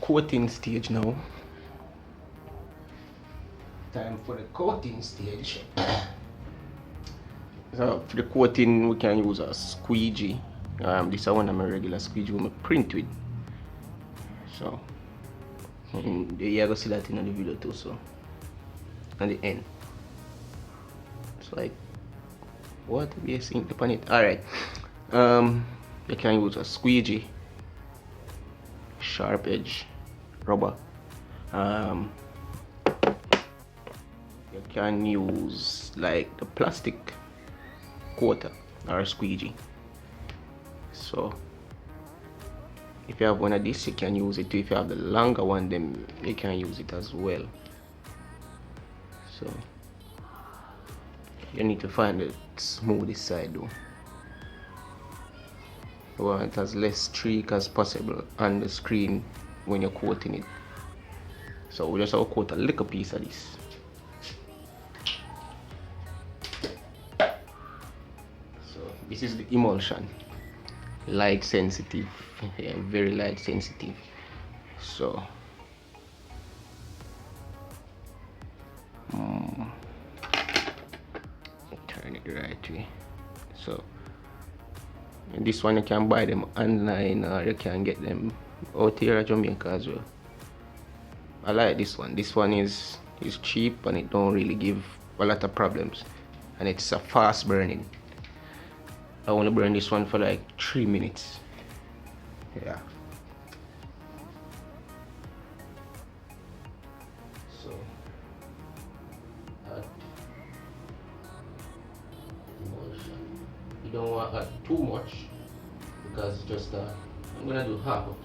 Coating stage now. Time for the coating stage. So for the coating we can use a squeegee. This is one of my regular squeegee we print with. So you're gonna see that in the video too. So at the end, it's like what we are seeing upon it. Alright. You can use a squeegee, sharp edge rubber. You can use like the plastic quarter or squeegee. So if you have one of these, you can use it too. If you have the longer one, then you can use it as well. So you need to find the smoothest side though. You want as less streak as possible on the screen when you're coating it. So we just have to coat a little piece of this. So this is the emulsion, light sensitive, yeah, very light sensitive. So turn it the right way. So and this one you can buy them online or you can get them out here at Jamaica as well. I like this one. This one is cheap and it don't really give a lot of problems, and it's a fast burning. I want to burn this one for like 3 minutes. Yeah. So emulsion. You don't want that too much because it's just I'm gonna do half of it.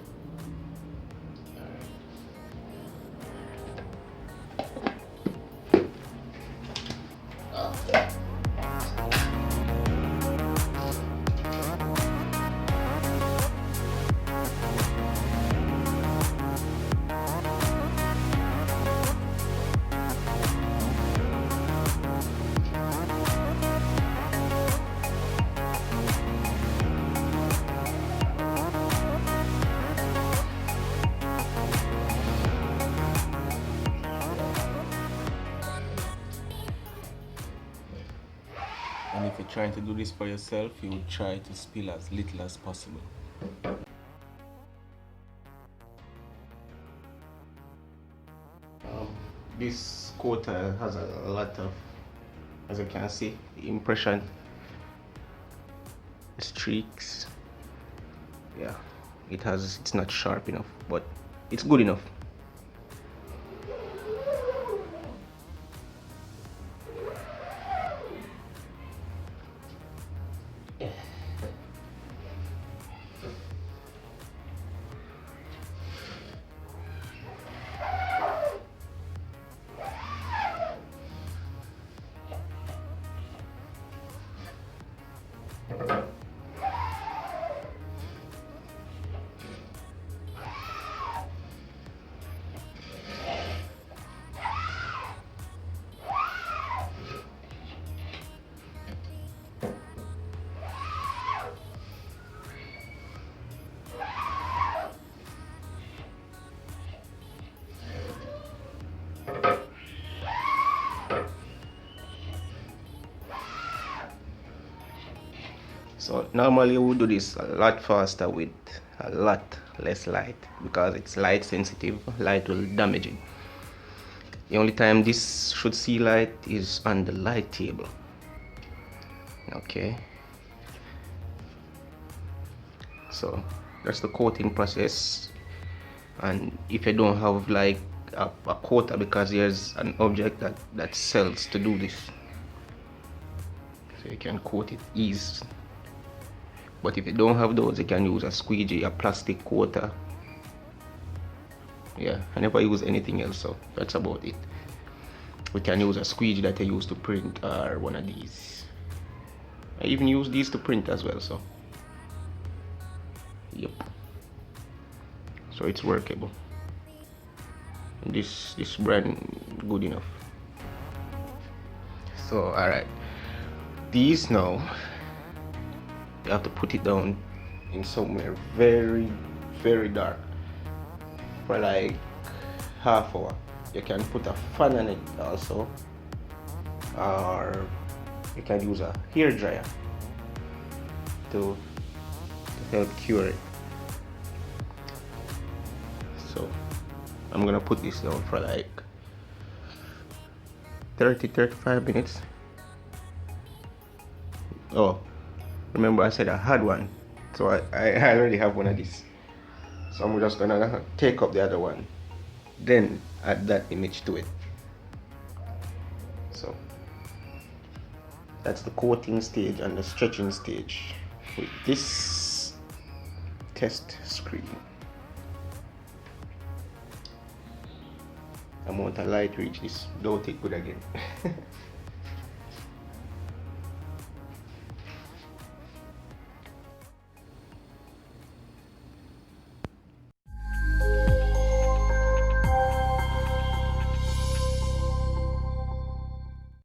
And if you're trying to do this for yourself, you would try to spill as little as possible. This coater has a lot of, as you can see, impression, streaks. Yeah, it's not sharp enough, but it's good enough. So normally we do this a lot faster with a lot less light because it's light sensitive. Light will damage it. The only time this should see light is on the light table. Okay. So that's the coating process. And if you don't have like a coater, because there's an object that sells to do this, so you can coat it easy. But if you don't have those, you can use a squeegee, a plastic coater. Yeah, I never use anything else, so that's about it. We can use a squeegee that I use to print or one of these. I even use these to print as well, so yep. So it's workable. And this brand good enough. So alright, these now you have to put it down in somewhere very, very dark. for like half hour. You can put a fan on it also, or you can use a hair dryer to help cure it. So I'm gonna put this down for like 30-35 minutes. Oh, remember I said I had one, so I already have one of these. So I'm just gonna take up the other one, then add that image to it. So that's the coating stage and the stretching stage with this test screen. Amount of light reach this, don't take good again.